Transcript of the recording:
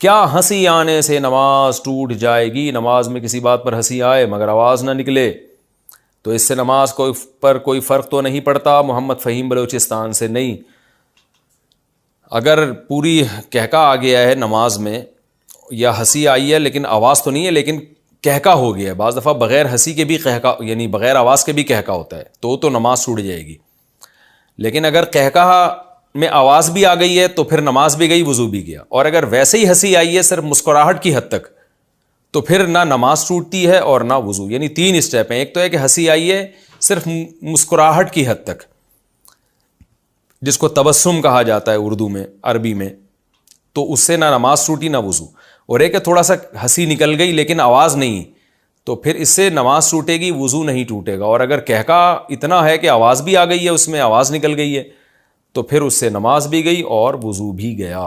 کیا ہنسی آنے سے نماز ٹوٹ جائے گی؟ نماز میں کسی بات پر ہنسی آئے مگر آواز نہ نکلے تو اس سے نماز پر کوئی فرق تو نہیں پڑتا؟ محمد فہیم بلوچستان سے۔ نہیں، اگر پوری کہکا آ گیا ہے نماز میں یا ہنسی آئی ہے لیکن آواز تو نہیں ہے لیکن کہکا ہو گیا ہے، بعض دفعہ بغیر ہنسی کے بھی کہکا یعنی بغیر آواز کے بھی کہکا ہوتا ہے، تو نماز ٹوٹ جائے گی۔ لیکن اگر کہکا میں آواز بھی آ گئی ہے تو پھر نماز بھی گئی، وضو بھی گیا۔ اور اگر ویسے ہی ہنسی آئی ہے صرف مسکراہٹ کی حد تک تو پھر نہ نماز ٹوٹتی ہے اور نہ وضو۔ یعنی 3 اسٹیپ ہیں، ایک تو ہے کہ ہنسی آئی ہے صرف مسکراہٹ کی حد تک، جس کو تبسم کہا جاتا ہے اردو میں، عربی میں، تو اس سے نہ نماز ٹوٹی نہ وضو۔ اور ایک کہ تھوڑا سا ہنسی نکل گئی لیکن آواز نہیں، تو پھر اس سے نماز ٹوٹے گی، وضو نہیں ٹوٹے گا۔ اور اگر کہکا اتنا ہے کہ آواز بھی آ گئی ہے، اس میں آواز نکل گئی ہے، تو پھر اس سے نماز بھی گئی اور وضو بھی گیا۔